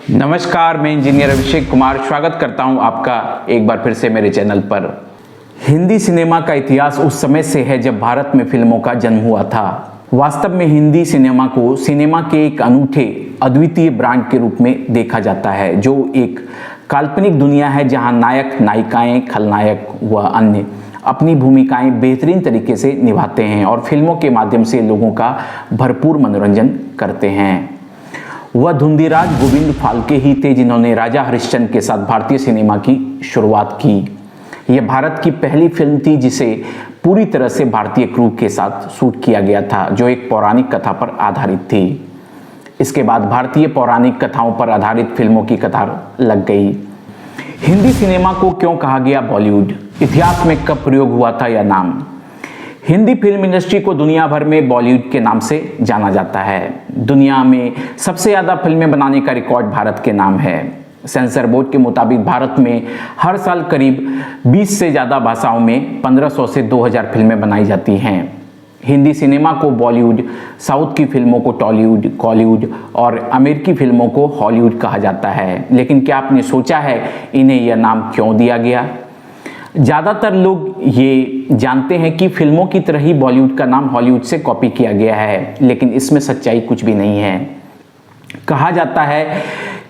नमस्कार, मैं इंजीनियर अभिषेक कुमार स्वागत करता हूं आपका एक बार फिर से मेरे चैनल पर। हिंदी सिनेमा का इतिहास उस समय से है जब भारत में फिल्मों का जन्म हुआ था। वास्तव में हिंदी सिनेमा को सिनेमा के एक अनूठे अद्वितीय ब्रांड के रूप में देखा जाता है, जो एक काल्पनिक दुनिया है जहां नायक, नायिकाएं, खलनायक व अन्य अपनी भूमिकाएं बेहतरीन तरीके से निभाते हैं और फिल्मों के माध्यम से लोगों का भरपूर मनोरंजन करते हैं। वह धुंधीराज गोविंद फाल्के ही थे जिन्होंने राजा हरिश्चंद्र के साथ भारतीय सिनेमा की शुरुआत की। यह भारत की पहली फिल्म थी जिसे पूरी तरह से भारतीय क्रू के साथ शूट किया गया था, जो एक पौराणिक कथा पर आधारित थी। इसके बाद भारतीय पौराणिक कथाओं पर आधारित फिल्मों की कतार लग गई। हिंदी सिनेमा को क्यों कहा गया बॉलीवुड? इतिहास में कब प्रयोग हुआ था यह नाम? हिंदी फिल्म इंडस्ट्री को दुनिया भर में बॉलीवुड के नाम से जाना जाता है। दुनिया में सबसे ज़्यादा फिल्में बनाने का रिकॉर्ड भारत के नाम है। सेंसर बोर्ड के मुताबिक भारत में हर साल करीब 20 से ज़्यादा भाषाओं में 1500 से 2000 फिल्में बनाई जाती हैं। हिंदी सिनेमा को बॉलीवुड, साउथ की फिल्मों को टॉलीवुड, कॉलीवुड और अमेरिकी फिल्मों को हॉलीवुड कहा जाता है। लेकिन क्या आपने सोचा है इन्हें यह नाम क्यों दिया गया? ज़्यादातर लोग ये जानते हैं कि फिल्मों की तरह ही बॉलीवुड का नाम हॉलीवुड से कॉपी किया गया है, लेकिन इसमें सच्चाई कुछ भी नहीं है। कहा जाता है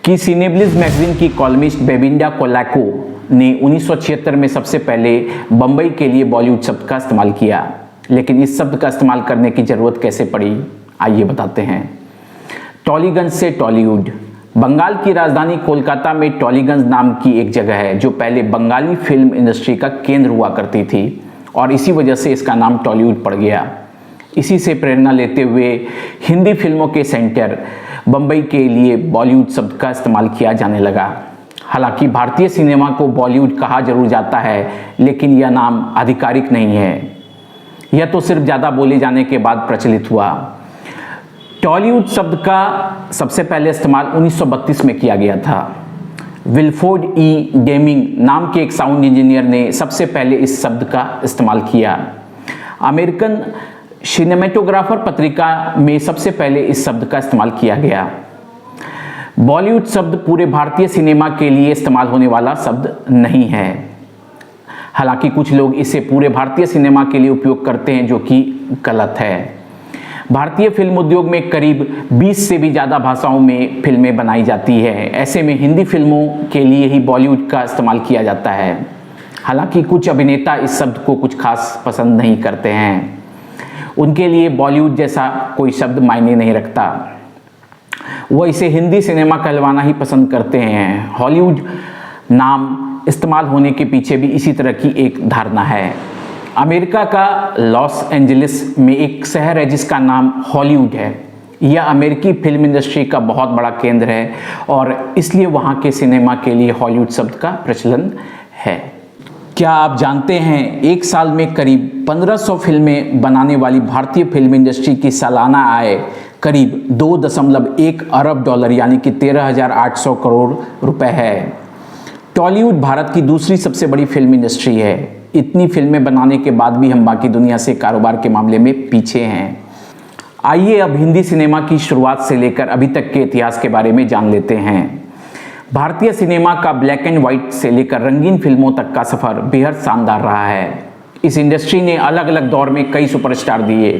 कि सिनेब्लिज मैगजीन की कॉलमिस्ट बेबिंडा कोलैको ने 1976 में सबसे पहले बम्बई के लिए बॉलीवुड शब्द का इस्तेमाल किया। लेकिन इस शब्द का इस्तेमाल करने की ज़रूरत कैसे पड़ी, आइए बताते हैं। टॉलीगंज से टॉलीवुड। बंगाल की राजधानी कोलकाता में टॉलीगंज नाम की एक जगह है जो पहले बंगाली फिल्म इंडस्ट्री का केंद्र हुआ करती थी और इसी वजह से इसका नाम टॉलीवुड पड़ गया। इसी से प्रेरणा लेते हुए हिंदी फिल्मों के सेंटर बम्बई के लिए बॉलीवुड शब्द का इस्तेमाल किया जाने लगा। हालांकि भारतीय सिनेमा को बॉलीवुड कहा जरूर जाता है, लेकिन यह नाम आधिकारिक नहीं है। यह तो सिर्फ ज़्यादा बोले जाने के बाद प्रचलित हुआ। टॉलीवुड शब्द का सबसे पहले इस्तेमाल 1932 में किया गया था। विल्फोर्ड ई डेमिंग नाम के एक साउंड इंजीनियर ने सबसे पहले इस शब्द का इस्तेमाल किया। अमेरिकन सिनेमेटोग्राफर पत्रिका में सबसे पहले इस शब्द का इस्तेमाल किया गया। बॉलीवुड शब्द पूरे भारतीय सिनेमा के लिए इस्तेमाल होने वाला शब्द नहीं है। हालांकि कुछ लोग इसे पूरे भारतीय सिनेमा के लिए उपयोग करते हैं, जो कि गलत है। भारतीय फिल्म उद्योग में करीब 20 से भी ज़्यादा भाषाओं में फिल्में बनाई जाती है। ऐसे में हिंदी फिल्मों के लिए ही बॉलीवुड का इस्तेमाल किया जाता है। हालांकि कुछ अभिनेता इस शब्द को कुछ खास पसंद नहीं करते हैं। उनके लिए बॉलीवुड जैसा कोई शब्द मायने नहीं रखता। वो इसे हिंदी सिनेमा कहलवाना ही पसंद करते हैं। हॉलीवुड नाम इस्तेमाल होने के पीछे भी इसी तरह की एक धारणा है। अमेरिका का लॉस एंजलिस में एक शहर है जिसका नाम हॉलीवुड है। यह अमेरिकी फिल्म इंडस्ट्री का बहुत बड़ा केंद्र है और इसलिए वहाँ के सिनेमा के लिए हॉलीवुड शब्द का प्रचलन है। क्या आप जानते हैं एक साल में करीब 1500 फिल्में बनाने वाली भारतीय फिल्म इंडस्ट्री की सालाना आय करीब 2.1 अरब डॉलर यानी कि 13,800 करोड़ रुपए है। टॉलीवुड भारत की दूसरी सबसे बड़ी फिल्म इंडस्ट्री है। इतनी फिल्में बनाने के बाद भी हम बाकी दुनिया से कारोबार के मामले में पीछे हैं। आइए अब हिंदी सिनेमा की शुरुआत से लेकर अभी तक के इतिहास के बारे में जान लेते हैं। भारतीय सिनेमा का ब्लैक एंड व्हाइट से लेकर रंगीन फिल्मों तक का सफ़र बेहद शानदार रहा है। इस इंडस्ट्री ने अलग अलग दौर में कई सुपरस्टार दिए।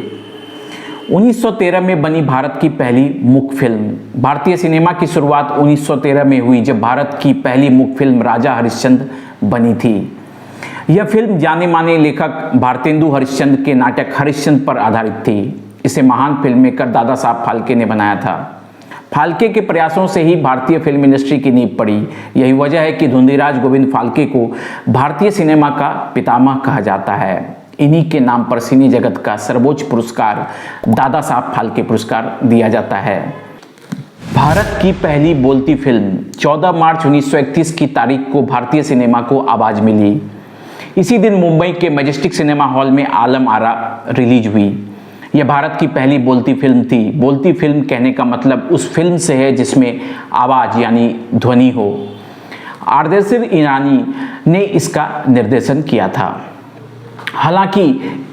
1913 में बनी भारत की पहली मुख्य फिल्म। भारतीय सिनेमा की शुरुआत 1913 में हुई जब भारत की पहली मुख्य फिल्म राजा हरिश्चंद्र बनी थी। यह फिल्म जाने माने लेखक भारतेंदु हरिश्चंद्र के नाटक हरिश्चंद्र पर आधारित थी। इसे महान फिल्म मेकर दादा साहब फाल्के ने बनाया था। फाल्के के प्रयासों से ही भारतीय फिल्म इंडस्ट्री की नींव पड़ी। यही वजह है कि धुंधीराज गोविंद फाल्के को भारतीय सिनेमा का पितामह कहा जाता है। इन्हीं के नाम पर सिने जगत का सर्वोच्च पुरस्कार दादा साहब फाल्के पुरस्कार दिया जाता है। भारत की पहली बोलती फिल्म 14 मार्च 1931 की तारीख को भारतीय सिनेमा को आवाज़ मिली। इसी दिन मुंबई के मैजेस्टिक सिनेमा हॉल में आलम आरा रिलीज हुई। यह भारत की पहली बोलती फिल्म थी। बोलती फिल्म कहने का मतलब उस फिल्म से है जिसमें आवाज़ यानी ध्वनि हो। आरदेशिर ईरानी ने इसका निर्देशन किया था। हालांकि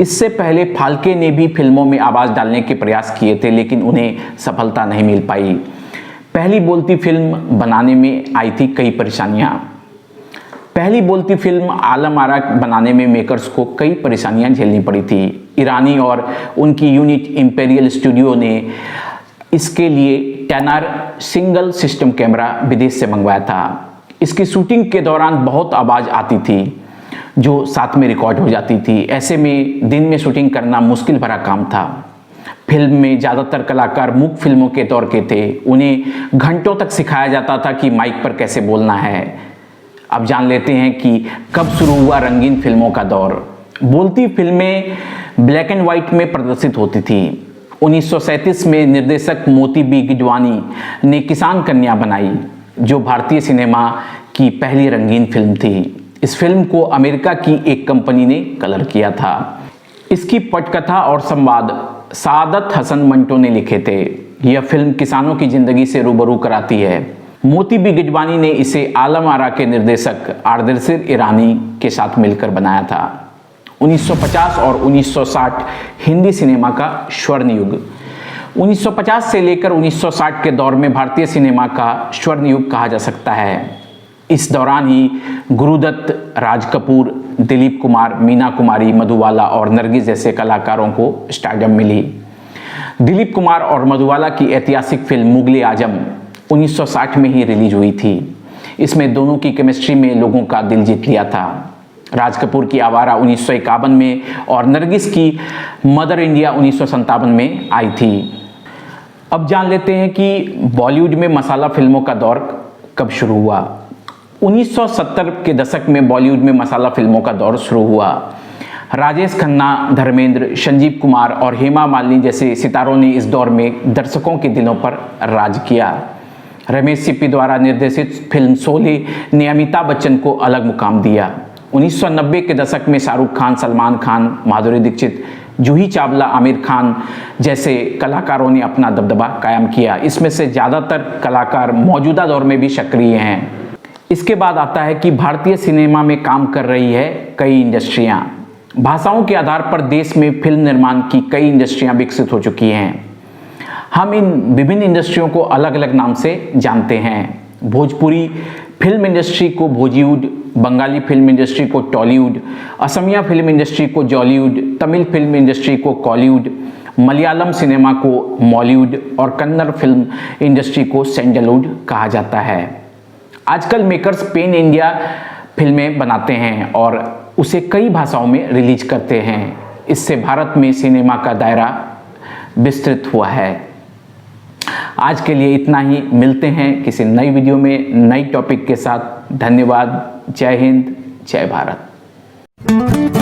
इससे पहले फाल्के ने भी फिल्मों में आवाज़ डालने के प्रयास किए थे, लेकिन उन्हें सफलता नहीं मिल पाई। पहली बोलती फिल्म बनाने में आई थी कई परेशानियां। पहली बोलती फिल्म आलम आरा बनाने में मेकर्स को कई परेशानियां झेलनी पड़ी थी। ईरानी और उनकी यूनिट इंपेरियल स्टूडियो ने इसके लिए 10R सिंगल सिस्टम कैमरा विदेश से मंगवाया था। इसकी शूटिंग के दौरान बहुत आवाज़ आती थी जो साथ में रिकॉर्ड हो जाती थी। ऐसे में दिन में शूटिंग करना मुश्किल भरा काम था। फिल्म में ज़्यादातर कलाकार मूक फिल्मों के दौर के थे। उन्हें घंटों तक सिखाया जाता था कि माइक पर कैसे बोलना है। अब जान लेते हैं कि कब शुरू हुआ रंगीन फिल्मों का दौर। बोलती फिल्में ब्लैक एंड वाइट में प्रदर्शित होती थी। 1937 में निर्देशक मोती बी गिडवानी ने किसान कन्या बनाई, जो भारतीय सिनेमा की पहली रंगीन फिल्म थी। इस फिल्म को अमेरिका की एक कंपनी ने कलर किया था। इसकी पटकथा और संवाद सादत हसन मंटो ने लिखे थे। यह फिल्म किसानों की जिंदगी से रूबरू कराती है। मोती बी गिडवानी ने इसे आलम आरा के निर्देशक आर्देशिर ईरानी के साथ मिलकर बनाया था। 1950 और 1960 हिंदी सिनेमा का स्वर्ण युग। 1950 से लेकर 1960 के दौर में भारतीय सिनेमा का स्वर्ण युग कहा जा सकता है। इस दौरान ही गुरुदत्त, राज कपूर, दिलीप कुमार, मीना कुमारी, मधुबाला और नरगिस जैसे कलाकारों को स्टारडम मिली। दिलीप कुमार और मधुबाला की ऐतिहासिक फिल्म मुगले आजम 1960 में ही रिलीज हुई थी। इसमें दोनों की केमिस्ट्री में लोगों का दिल जीत लिया था। राज कपूर की आवारा 1951 में और नरगिस की मदर इंडिया 1957 में आई थी। अब जान लेते हैं कि बॉलीवुड में मसाला फिल्मों का दौर कब शुरू हुआ। 1970 के दशक में बॉलीवुड में मसाला फिल्मों का दौर शुरू हुआ। राजेश खन्ना, धर्मेंद्र, संजीव कुमार और हेमा मालिनी जैसे सितारों ने इस दौर में दर्शकों के दिलों पर राज किया। रमेश सिप्पी द्वारा निर्देशित फिल्म शोले ने अमिताभ बच्चन को अलग मुकाम दिया। 1990 के दशक में शाहरुख खान, सलमान खान, माधुरी दीक्षित, जूही चावला, आमिर खान जैसे कलाकारों ने अपना दबदबा कायम किया। इसमें से ज़्यादातर कलाकार मौजूदा दौर में भी सक्रिय हैं। इसके बाद आता है कि भारतीय सिनेमा में काम कर रही है कई इंडस्ट्रियां। भाषाओं के आधार पर देश में फिल्म निर्माण की कई इंडस्ट्रियां विकसित हो चुकी हैं। हम इन विभिन्न इंडस्ट्रियों को अलग अलग नाम से जानते हैं। भोजपुरी फिल्म इंडस्ट्री को भोजीवुड, बंगाली फिल्म इंडस्ट्री को टॉलीवुड, असमिया फिल्म इंडस्ट्री को जॉलीवुड, तमिल फिल्म इंडस्ट्री को कॉलीवुड, मलयालम सिनेमा को मॉलीवुड और कन्नड़ फिल्म इंडस्ट्री को सैंडलवुड कहा जाता है। आजकल मेकर्स पेन इंडिया फिल्में बनाते हैं और उसे कई भाषाओं में रिलीज करते हैं। इससे भारत में सिनेमा का दायरा विस्तृत हुआ है। आज के लिए इतना ही। मिलते हैं किसी नई वीडियो में नई टॉपिक के साथ। धन्यवाद। जय हिंद, जय भारत।